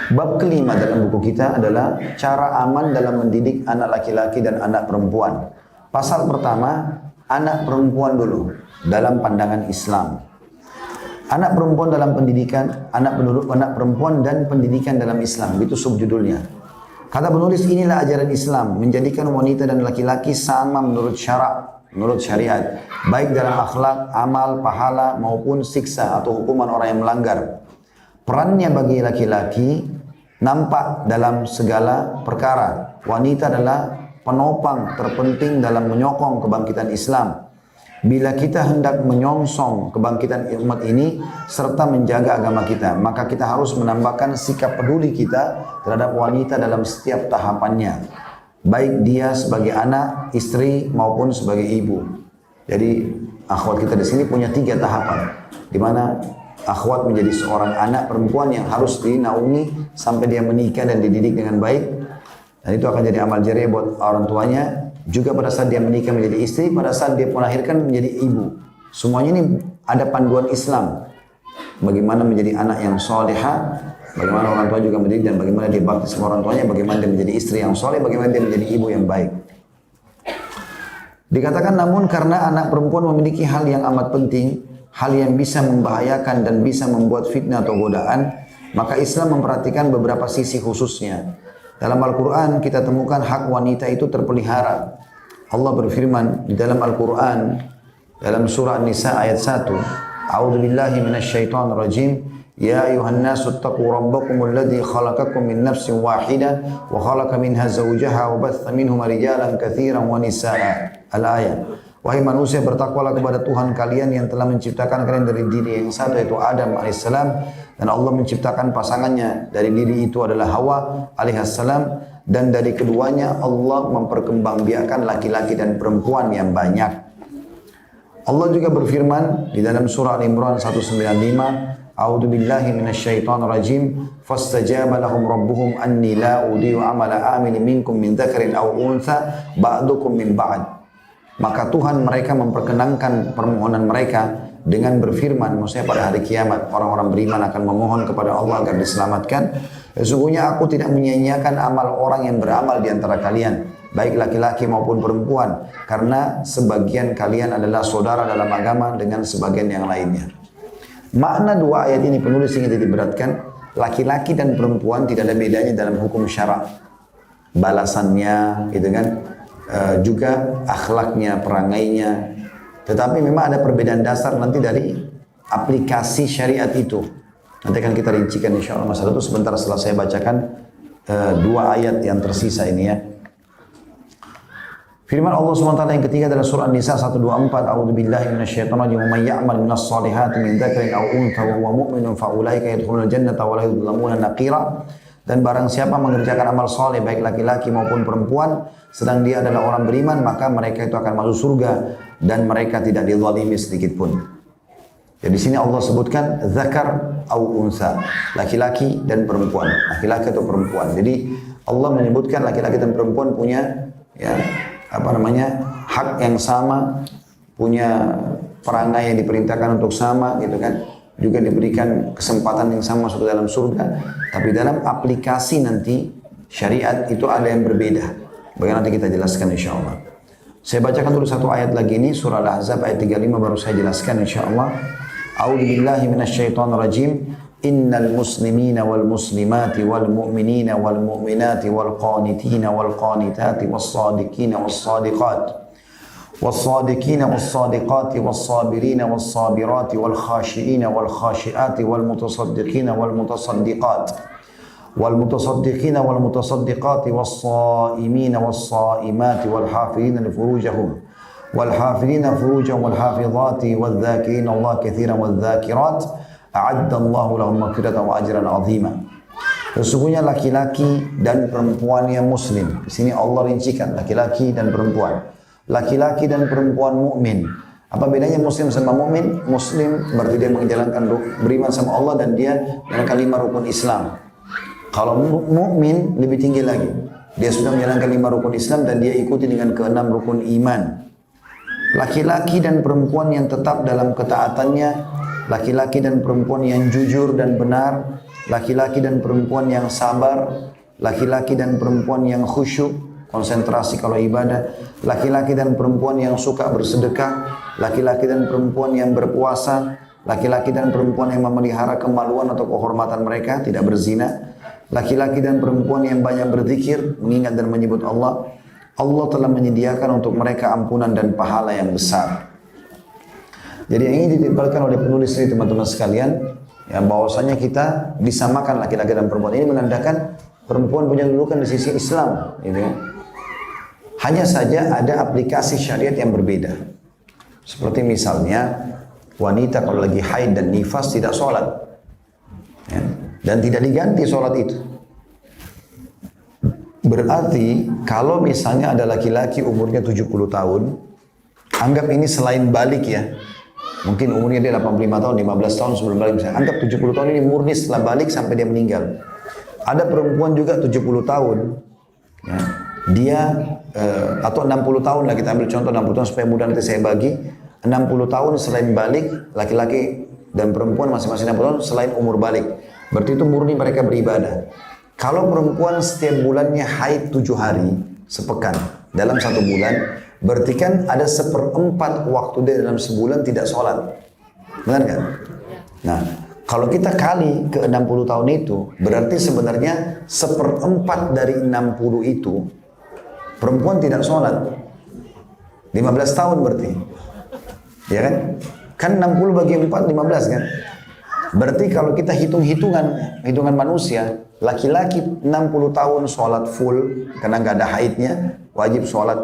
Bab kelima dalam buku kita adalah cara aman dalam mendidik anak laki-laki dan anak perempuan. Pasal pertama, anak perempuan dulu dalam pandangan Islam. Anak perempuan dalam pendidikan, anak perempuan dan pendidikan dalam Islam, itu subjudulnya. Kata penulis, inilah ajaran Islam, menjadikan wanita dan laki-laki sama menurut syarak, menurut syariat, baik dalam akhlak, amal, pahala maupun siksa atau hukuman orang yang melanggar. Perannya bagi laki-laki nampak dalam segala perkara. Wanita adalah penopang terpenting dalam menyokong kebangkitan Islam. Bila kita hendak menyongsong kebangkitan umat ini serta menjaga agama kita, maka kita harus menambahkan sikap peduli kita terhadap wanita dalam setiap tahapannya, baik dia sebagai anak, istri maupun sebagai ibu. Jadi akhwat kita di sini punya 3 tahapan, di mana akhwat menjadi seorang anak perempuan yang harus dinaungi sampai dia menikah dan dididik dengan baik, dan itu akan jadi amal jariah buat orang tuanya. Juga pada saat dia menikah menjadi istri, pada saat dia melahirkan menjadi ibu. Semuanya ini ada panduan Islam. Bagaimana menjadi anak yang solehah, bagaimana orang tua juga mendidik, dan bagaimana dia bakti sama orang tuanya, bagaimana dia menjadi istri yang soleh, bagaimana dia menjadi ibu yang baik. Dikatakan namun karena anak perempuan memiliki hal yang amat penting, hal yang bisa membahayakan dan bisa membuat fitnah atau godaan, maka Islam memperhatikan beberapa sisi khususnya. Dalam Al-Quran kita temukan hak wanita itu terpelihara. Allah berfirman di dalam Al-Quran, dalam surah An-Nisa ayat 1, A'udzu billahi minasyaitonir rajim. Ya ayuhan nasu attaqu rabbakumul ladzi khalaqakum min nafsin wahidah wa khalaqa minha zawjaha wa batha minhuma rijalan katsiran wa nisaa. Al-ayat. Wahai manusia, bertakwalah kepada Tuhan kalian yang telah menciptakan kalian dari diri yang satu, yaitu Adam alaihissalam, dan Allah menciptakan pasangannya dari diri itu adalah Hawa alaihissalam, dan dari keduanya Allah memperkembangbiakan laki-laki dan perempuan yang banyak. Allah juga berfirman di dalam surah Al-Imran 195, A'udzu billahi minasyaitonir rajim, fastajaba lahum rabbuhum anni la udhi'u amala amilin minkum min dzakarin aw untha ba'dukum min ba'd. Maka Tuhan mereka memperkenankan permohonan mereka dengan berfirman, maksudnya pada hari kiamat orang-orang beriman akan memohon kepada Allah agar diselamatkan. Sesungguhnya aku tidak menyia-nyiakan amal orang yang beramal di antara kalian, baik laki-laki maupun perempuan, karena sebagian kalian adalah saudara dalam agama dengan sebagian yang lainnya. Makna 2 ayat ini penulis ingin diberatkan, laki-laki dan perempuan tidak ada bedanya dalam hukum syarak. Balasannya, gitu kan? Juga akhlaknya, perangainya. Tetapi memang ada perbedaan dasar nanti dari aplikasi syariat itu. Nanti akan kita rincikan insya Allah masalah itu sebentar setelah saya bacakan 2 ayat yang tersisa ini ya. Firman Allah SWT yang ketiga dalam surah An-Nisa 124, A'udzu billahi minasyaitonir rajim, "Man ya'mal minas solihati min dzakarin aw untha wa huwa mu'minun fa ulaika yadkhulunal jannata wa la yudlamuna naqira." Dan barang siapa mengerjakan amal soleh baik laki-laki maupun perempuan sedang dia adalah orang beriman, maka mereka itu akan masuk surga dan mereka tidak dizalimi sedikit pun. Jadi di sini Allah sebutkan zakar au unsa, laki-laki dan perempuan, laki-laki atau perempuan. Jadi Allah menyebutkan laki-laki dan perempuan punya hak yang sama, punya perangai yang diperintahkan untuk sama, gitu kan. Juga diberikan kesempatan yang sama masuk ke dalam surga. Tapi dalam aplikasi nanti syariat itu ada yang berbeda. Bagaimana nanti kita jelaskan insya Allah. Saya bacakan dulu 1 ayat lagi ini, surah Al-Ahzab ayat 35 baru saya jelaskan insya Allah. A'udzu billahi minasyaitonir rajim. Innal muslimina wal muslimati wal mu'minina wal mu'minati wal qanitina wal qanitati was sadiqina was sadiqat. والصادقين والصادقات والصابرين والصابرات والخاشعين والخاشعات والمتصدقين والمتصدقات والمتصدقين والمتصدقات والصائمين والصائمات والحافظين لفروجهم والحافظين فروجهم والحافظات والذاكرين الله كثيرا والذاكرات أعد الله لهم مغفرة وأجرا عظيما. Sesungguhnya laki-laki dan perempuan yang muslim. Di sini Allah rincikan laki-laki dan perempuan. Laki-laki dan perempuan mukmin. Apa bedanya muslim sama mukmin? Muslim berarti dia menjalankan beriman sama Allah dan dia menjalankan 5 rukun Islam. Kalau mukmin lebih tinggi lagi. Dia sudah menjalankan 5 rukun Islam dan dia ikuti dengan ke-6 rukun iman. Laki-laki dan perempuan yang tetap dalam ketaatannya, laki-laki dan perempuan yang jujur dan benar, laki-laki dan perempuan yang sabar, laki-laki dan perempuan yang khusyuk, konsentrasi kalau ibadah, laki-laki dan perempuan yang suka bersedekah, laki-laki dan perempuan yang berpuasa, laki-laki dan perempuan yang memelihara kemaluan atau kehormatan mereka, tidak berzina, laki-laki dan perempuan yang banyak berzikir, mengingat dan menyebut Allah. Allah telah menyediakan untuk mereka ampunan dan pahala yang besar. Jadi yang ini ditimpalkan oleh penulis ini teman-teman sekalian, ya bahwasanya kita disamakan laki-laki dan perempuan. Ini menandakan perempuan punya kedudukan di sisi Islam, gitu ya. Hanya saja ada aplikasi syariat yang berbeda. Seperti misalnya wanita kalau lagi haid dan nifas tidak sholat, ya, dan tidak diganti sholat itu. Berarti kalau misalnya ada laki-laki umurnya 70 tahun, anggap ini selain balik ya. Mungkin umurnya dia 85 tahun, 15 tahun sebelum balik misalnya. Anggap 70 tahun ini murni setelah balik sampai dia meninggal. Ada perempuan juga 70 tahun, ya, dia atau 60 tahun lah, kita ambil contoh 60 tahun supaya mudah nanti saya bagi. 60 tahun selain balik, laki-laki dan perempuan masing-masing 60 tahun selain umur balik. Berarti itu murni mereka beribadah. Kalau perempuan setiap bulannya haid 7 hari, sepekan, dalam 1 bulan, berarti kan ada 1/4 waktu dia dalam sebulan tidak sholat. Benar kan? Nah, kalau kita kali ke 60 tahun itu, berarti sebenarnya 1/4 dari 60 itu, perempuan tidak sholat. 15 tahun berarti. Ya kan? Kan 60 bagi 4, 15 kan? Berarti kalau kita hitungan manusia, laki-laki 60 tahun sholat full, karena nggak ada haidnya, wajib sholat.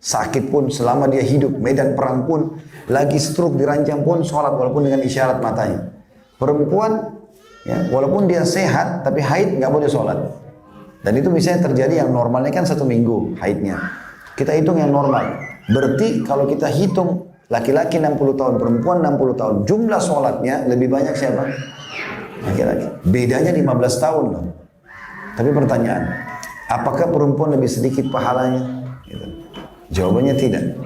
Sakit pun selama dia hidup, medan perang pun, lagi stroke dirancang pun sholat walaupun dengan isyarat matanya. Perempuan, ya, walaupun dia sehat, tapi haid nggak boleh sholat. Dan itu misalnya terjadi yang normalnya kan 1 minggu haidnya. Kita hitung yang normal. Berarti kalau kita hitung laki-laki 60 tahun, perempuan 60 tahun, jumlah sholatnya lebih banyak siapa? Laki-laki. Bedanya 15 tahun loh. Tapi pertanyaan, apakah perempuan lebih sedikit pahalanya? Gitu. Jawabannya tidak.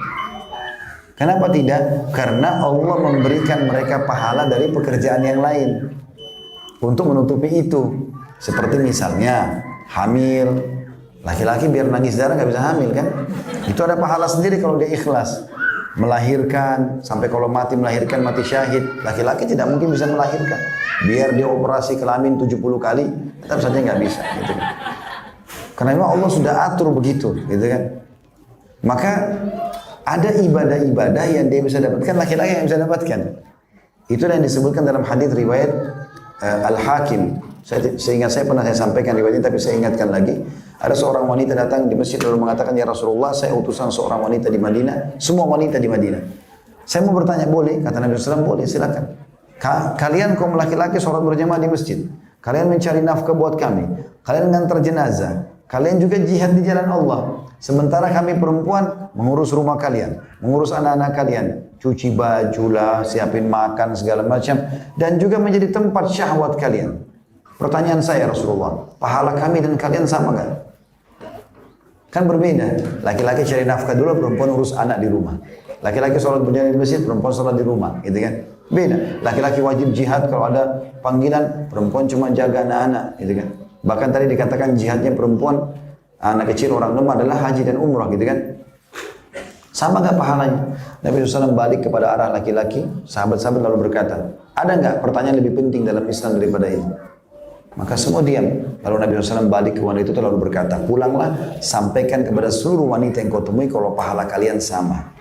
Kenapa tidak? Karena Allah memberikan mereka pahala dari pekerjaan yang lain untuk menutupi itu. Seperti misalnya hamil, laki-laki biar nangis darah nggak bisa hamil kan? Itu ada pahala sendiri kalau dia ikhlas. Melahirkan, sampai kalau mati melahirkan mati syahid, laki-laki tidak mungkin bisa melahirkan. Biar dia operasi kelamin 70 kali, tetap saja nggak bisa. Gitu kan? Karena memang Allah sudah atur begitu, gitu kan? Maka ada ibadah-ibadah yang dia bisa dapatkan, laki-laki yang bisa dapatkan. Itulah yang disebutkan dalam hadis riwayat Al-Hakim. Seingat saya pernah saya sampaikan riwayat ini, tapi saya ingatkan lagi. Ada seorang wanita datang di masjid lalu mengatakan, ya Rasulullah, saya utusan seorang wanita di Madinah, semua wanita di Madinah. Saya mau bertanya, boleh? Kata Nabi SAW, boleh, silakan. Kalian kaum laki-laki sholat berjamaah di masjid. Kalian mencari nafkah buat kami. Kalian mengantar jenazah. Kalian juga jihad di jalan Allah. Sementara kami perempuan mengurus rumah kalian, mengurus anak-anak kalian, cuci baju lah, siapin makan segala macam, dan juga menjadi tempat syahwat kalian. Pertanyaan saya Rasulullah, pahala kami dan kalian sama nggak? Kan berbeda. Laki-laki cari nafkah dulu, perempuan urus anak di rumah. Laki-laki sholat berjamaah di masjid, perempuan sholat di rumah, gitu kan? Beda. Laki-laki wajib jihad kalau ada panggilan, perempuan cuma jaga anak-anak, gitu kan? Bahkan tadi dikatakan jihadnya perempuan, anak kecil, orang lemah adalah haji dan umrah, gitu kan? Sama nggak pahalanya? Nabi SAW balik kepada arah laki-laki, sahabat-sahabat lalu berkata, ada nggak pertanyaan lebih penting dalam Islam daripada ini? Maka semua diam. Lalu Nabi SAW balik ke wanita itu lalu berkata, pulanglah, sampaikan kepada seluruh wanita yang kau temui kalau pahala kalian sama.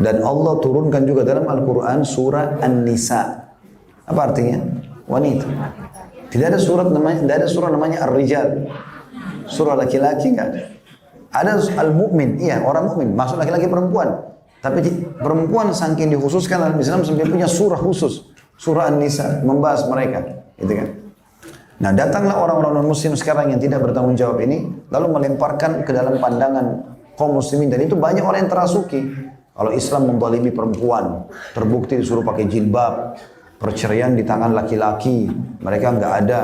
Dan Allah turunkan juga dalam Al-Quran surah An-Nisa. Apa artinya? Wanita. Tidak ada surah namanya Ar-Rijal. Surah laki-laki nggak ada. Ada Al-Mu'min, iya orang mukmin, maksud laki-laki perempuan. Tapi perempuan saking dikhususkan dalam Islam sampai punya surah khusus, surah An-Nisa membahas mereka, gitu kan. Nah, datanglah orang-orang non-muslim sekarang yang tidak bertanggung jawab ini, lalu melemparkan ke dalam pandangan kaum muslimin, dan itu banyak orang yang terasuki. Kalau Islam menzalimi perempuan, terbukti disuruh pakai jilbab, perceraian di tangan laki-laki, mereka nggak ada.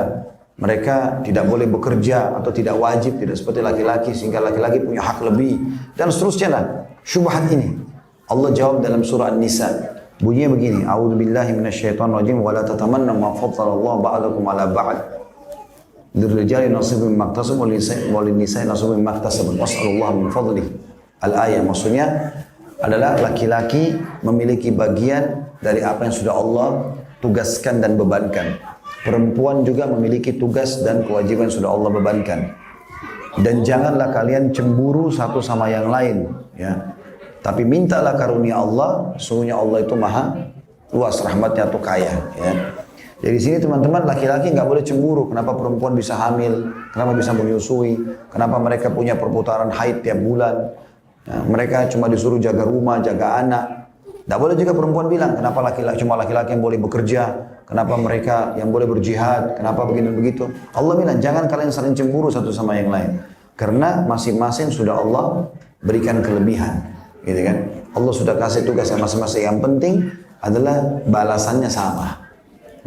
Mereka tidak boleh bekerja atau tidak wajib, tidak seperti laki-laki, sehingga laki-laki punya hak lebih, dan seterusnya lah. Syubhat ini Allah jawab dalam surah An-Nisa, Bunyinya begini, A'udzubillahi minasyaitonirrajim wa la tatamannu ma faddalallahu ba'dakum 'ala ba'd. Lirrijali nasibun mimma iktasabu wa lin-nisa'i nasibun mimma iktasabu. Was'alullaha min fadlih. Al-ayah maksudnya adalah laki-laki memiliki bagian dari apa yang sudah Allah tugaskan dan bebankan. Perempuan juga memiliki tugas dan kewajiban yang sudah Allah bebankan. Dan janganlah kalian cemburu satu sama yang lain, ya. Tapi mintalah karunia Allah, sesungguhnya Allah itu maha luas rahmatnya atau kaya, ya. Jadi sini teman-teman, laki-laki nggak boleh cemburu. Kenapa perempuan bisa hamil? Kenapa bisa menyusui? Kenapa mereka punya perputaran haid tiap bulan? Nah, mereka cuma disuruh jaga rumah, jaga anak. Nggak boleh juga perempuan bilang, kenapa cuma laki-laki yang boleh bekerja? Kenapa mereka yang boleh berjihad? Kenapa begini begitu? Allah bilang, jangan kalian saling cemburu satu sama yang lain. Karena masing-masing sudah Allah berikan kelebihan. Gitu kan? Allah sudah kasih tugas yang masing-masing. Yang penting adalah balasannya sama.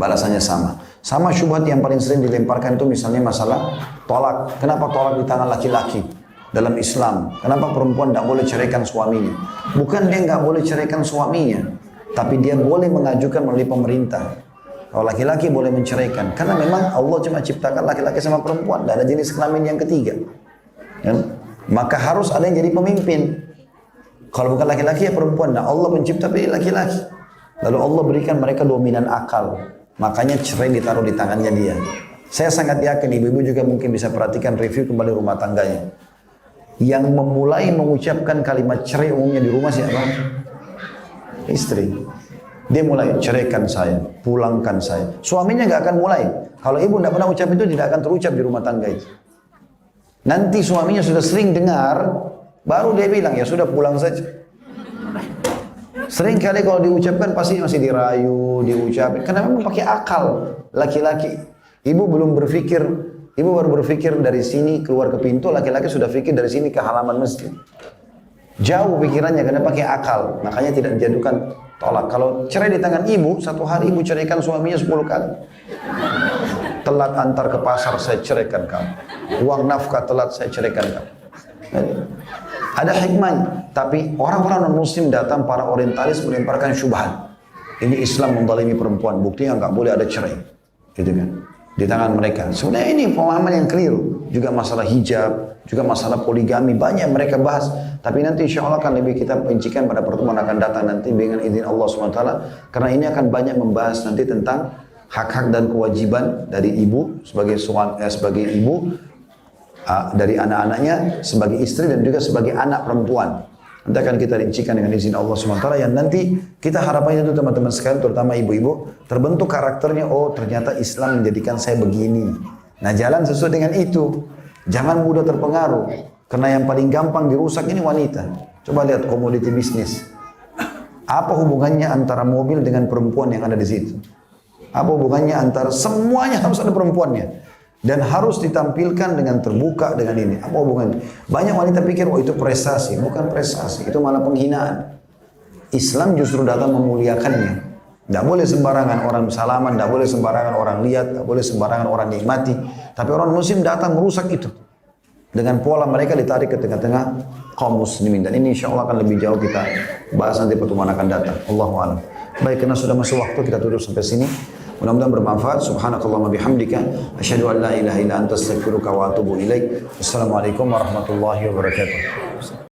Balasannya sama. Sama syubhat yang paling sering dilemparkan itu misalnya masalah tolak. Kenapa tolak di tangan laki-laki dalam Islam? Kenapa perempuan tidak boleh ceraikan suaminya? Bukan dia nggak boleh ceraikan suaminya, tapi dia boleh mengajukan melalui pemerintah. Kalau laki-laki boleh menceraikan, karena memang Allah cuma ciptakan laki-laki sama perempuan, tidak ada jenis kelamin yang ketiga. Ya? Maka harus ada yang jadi pemimpin. Kalau bukan laki-laki ya perempuan. Nah, Allah pencipta pilih laki-laki. Lalu Allah berikan mereka dominan akal. Makanya cerai ditaruh di tangannya dia. Saya sangat yakin ibu-ibu juga mungkin bisa perhatikan review kembali rumah tangganya. Yang memulai mengucapkan kalimat cerai umumnya di rumah siapa? Istri. Dia mulai, ceraikan saya, pulangkan saya. Suaminya nggak akan mulai. Kalau ibu tidak pernah ucap itu, tidak akan terucap di rumah tangga itu. Nanti suaminya sudah sering dengar, baru dia bilang, ya sudah pulang saja. Sering kali kalau diucapkan pasti masih dirayu, diucapin. Karena memang pakai akal laki-laki. Ibu belum berpikir, ibu baru berpikir dari sini keluar ke pintu, laki-laki sudah pikir dari sini ke halaman masjid. Jauh pikirannya karena pakai akal. Makanya tidak dijatuhkan tolak. Kalau cerai di tangan ibu, satu hari ibu ceraikan suaminya 10 kali. Telat antar ke pasar, saya ceraikan kamu. Uang nafkah telat, saya ceraikan kamu. Ada hikmahnya, tapi orang-orang non-muslim datang, para orientalis melemparkan syubhat. Ini Islam mendalimi perempuan, buktinya nggak boleh ada cerai, gitu kan? Di tangan mereka. Sebenarnya ini pemahaman yang keliru. Juga masalah hijab, juga masalah poligami, banyak mereka bahas. Tapi nanti insya Allah akan lebih kita rincikan pada pertemuan akan datang nanti dengan izin Allah SWT. Karena ini akan banyak membahas nanti tentang hak-hak dan kewajiban dari ibu sebagai ibu, dari anak-anaknya, sebagai istri dan juga sebagai anak perempuan. Nanti akan kita rincikan dengan izin Allah SWT yang nanti kita harapannya itu teman-teman sekalian, terutama ibu-ibu, terbentuk karakternya, oh ternyata Islam menjadikan saya begini. Nah jalan sesuai dengan itu. Jangan mudah terpengaruh. Karena yang paling gampang dirusak ini wanita. Coba lihat komoditi bisnis. Apa hubungannya antara mobil dengan perempuan yang ada di situ? Apa hubungannya antara semuanya harus ada perempuannya? Dan harus ditampilkan dengan terbuka dengan ini. Apa hubungannya? Banyak wanita pikir, oh itu prestasi. Bukan prestasi, itu malah penghinaan. Islam justru datang memuliakannya. Tidak boleh sembarangan orang salaman, tidak boleh sembarangan orang lihat, tidak boleh sembarangan orang nikmati. Tapi orang muslim datang merusak itu. Dengan pola mereka ditarik ke tengah-tengah kaum muslimin. Dan ini insya Allah akan lebih jauh kita bahas nanti pertemuan akan datang. Allahu a'lam. Baik, karena sudah masuk waktu kita tutup sampai sini. Mudah-mudahan bermanfaat. Subhanakallahumma bihamdika asyhadu an la ilaha illa anta astaghfiruka wa atubu ilaik. Wassalamualaikum warahmatullahi wabarakatuh.